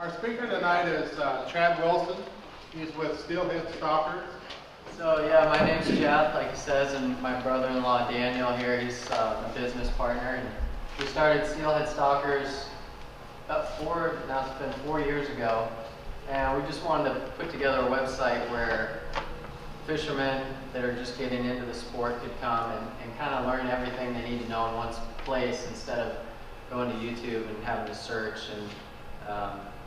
Our speaker tonight is Chad Wilson. He's with Steelhead Stalkers. So yeah, my name's Jeff, like he says, and my brother-in-law Daniel here, he's a business partner. And we started Steelhead Stalkers about it's been 4 years ago. And we just wanted to put together a website where fishermen that are just getting into the sport could come and kind of learn everything they need to know in one place instead of going to YouTube and having to search and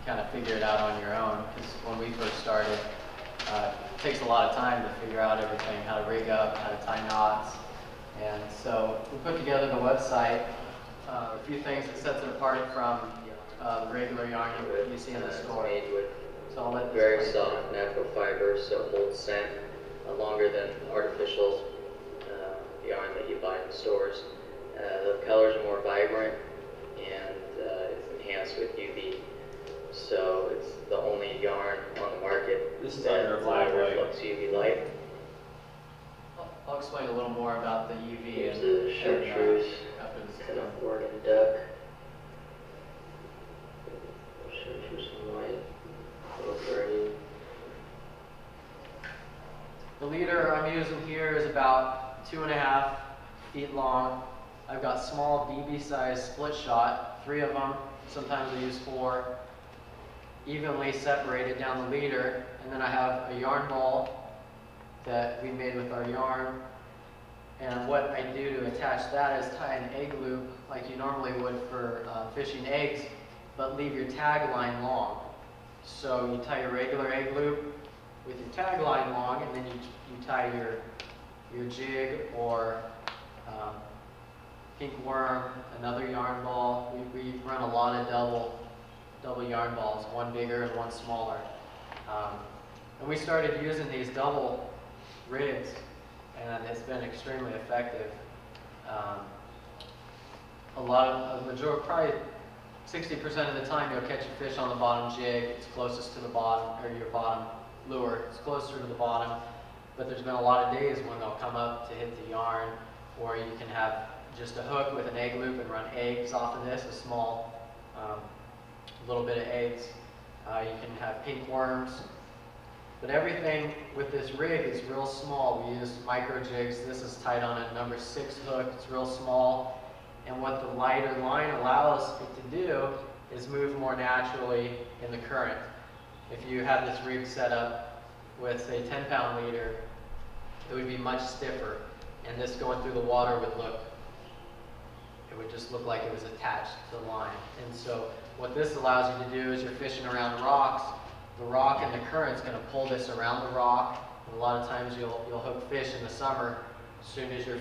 kind of figure it out on your own. Because when we first started, it takes a lot of time to figure out everything, how to rig up, how to tie knots. And so we put together the website, a few things that sets it apart from the regular yarn you see in the store. Made with So I'll let very soft natural fibers, so it holds scent longer than artificial yarn that you buy in stores. The colors are more vibrant and it's enhanced with UV. So it's the only yarn on the market that reflects UV light. I'll explain a little more about the UV. Here's the chartreuse, kind of Oregon duck. Chartreuse and white, a little green. The leader I'm using here is about 2.5 feet long. I've got small BB size split shot, 3 of them, sometimes I use 4, evenly separated down the leader, and then I have a yarn ball that we made with our yarn. And what I do to attach that is tie an egg loop like you normally would for fishing eggs, but leave your tag line long. So you tie your regular egg loop with your tag line long, and then you tie your jig or pink worm, another yarn ball. We run a lot of double yarn balls, one bigger and one smaller. And we started using these double rigs, and it's been extremely effective. Probably 60% of the time you'll catch a fish on the bottom jig. It's closest to the bottom, or your bottom lure. It's closer to the bottom, but there's been a lot of days when they'll come up to hit the yarn, or you can have just a hook with an egg loop and run eggs off of this, a small little bit of eggs. You can have pink worms, but everything with this rig is real small. We use micro jigs. This is tied on a number 6 hook. It's real small, and what the lighter line allows it to do is move more naturally in the current. If you had this rig set up with a 10-pound leader, it would be much stiffer, and this going through the water would just look like it was attached to the line. And so what this allows you to do is you're fishing around rocks. The rock and the current's going to pull this around the rock. And a lot of times you'll hook fish in the summer. As soon as your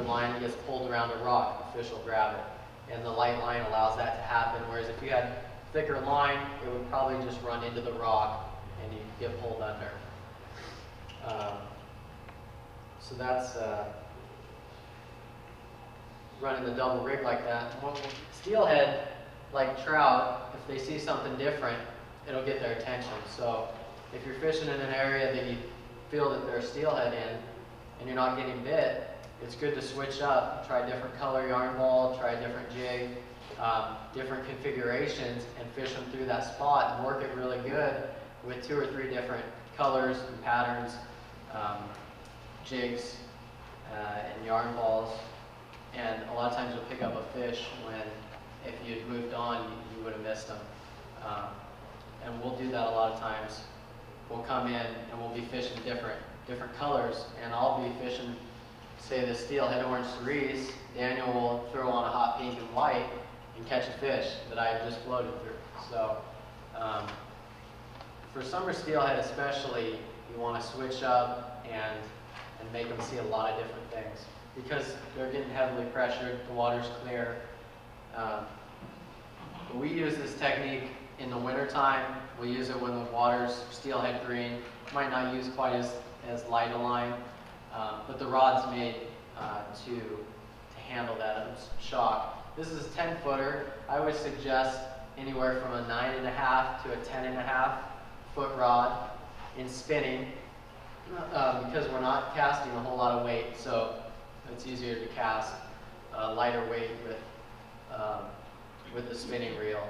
line gets pulled around a rock, the fish will grab it. And the light line allows that to happen. Whereas if you had thicker line, it would probably just run into the rock and you get pulled under. So that's running the double rig like that. Steelhead, like trout, if they see something different, it'll get their attention. So if you're fishing in an area that you feel that there's steelhead in and you're not getting bit, it's good to switch up, try different color yarn ball, try a different jig, different configurations, and fish them through that spot and work it really good with 2 or 3 different colors and patterns, jigs, and yarn balls. And a lot of times you'll pick up a fish when, if you had moved on, you would have missed them. And we'll do that a lot of times. We'll come in and we'll be fishing different colors, and I'll be fishing, say, the steelhead orange cerise. Daniel will throw on a hot pink and white and catch a fish that I had just floated through. So for summer steelhead especially, you want to switch up and make them see a lot of different things, because they're getting heavily pressured, the water's clear. We use this technique in the wintertime. We use it when the water's steelhead green. Might not use quite as light a line, but the rod's made to handle that shock. This is a 10-footer. I would suggest anywhere from a 9.5 to a 10.5 foot rod in spinning, because we're not casting a whole lot of weight, so it's easier to cast lighter weight with the spinning reel.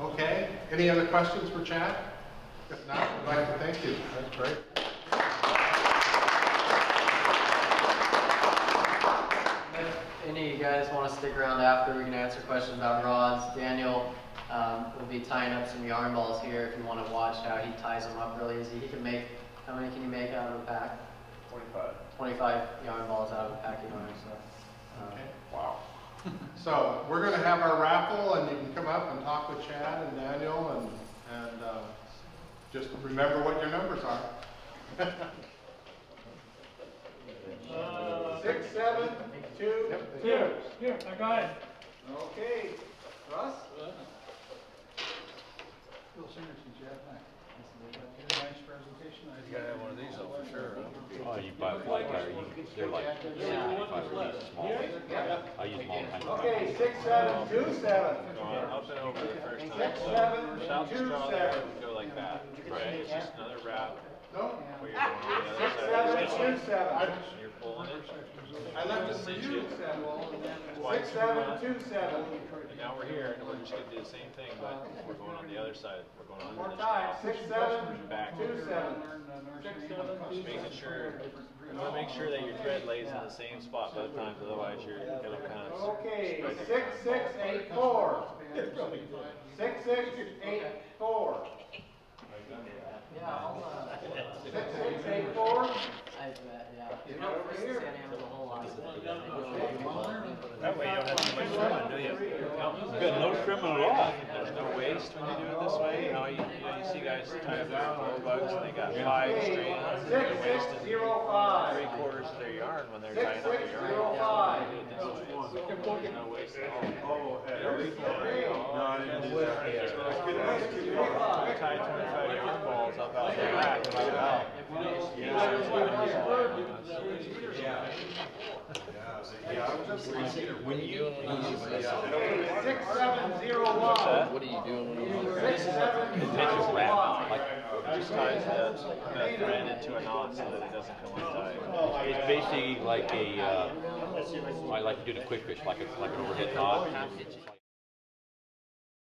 Okay, any other questions for Chad? If not, I'd like to thank you. That's great. If any of you guys want to stick around after, we can answer questions about rods. Daniel will be tying up some yarn balls here if you want to watch how he ties them up really easy. He can make, how many can you make out of a pack? 25. 25 yarn balls out of a pack of yarn. So, Okay. Wow. So we're going to have our raffle, and you can come up and talk with Chad and Daniel, and just remember what your numbers are. 6, 7, 2, 2. Here, I got it. Okay, Russ? Bill Singer, Jeff Mack. Nice presentation. You gotta have one of these though, for sure. Oh, you buy like, they're like 75 of these small ones. I use them all the time. Okay, 6, 7, 2, 7. Up and over the first time. 6, 7, South 2, straw 7. would go like that, right? It's just another wrap. No, Where you're going on the 6, other 7, 2, side. 7. And you're pulling it. I left it for Cinch you. it. 6, Twice 7, 2, 7. And now we're here, and we're just gonna do the same thing, but we're going on the other side. We're going One more on time, this 6, 7, back. 2, 7. Just making sure, you want to make sure that your thread lays in the same spot both times, otherwise you're gonna kind of. Okay, 6, 6, 8, 4. 6, 6, 8, 4. yeah, I'll, 6, 6, 8, 4. I bet, yeah. You know, over here. a whole lot. That way you don't have too much trimming, do you? You got no trimming at all. There's no waste when you do it this way. You know, you see guys tie up their blow bugs and they got 5 strands and they're 6, 6, wasting 0, 5. 3/4 of their yarn when they're 6, tying up 6, their yarn. 0, 5. You do it this way. There's no waste at all. You tie 25 yarn balls up out there back and let out. When you 6, 7, 0, 1. what are you doing when you 6, 7, 0, just wrap, 1. like, It just ties that thread into a knot so that it doesn't come untied. it's basically like a, I like to do the quick fish, like an overhead knot. It's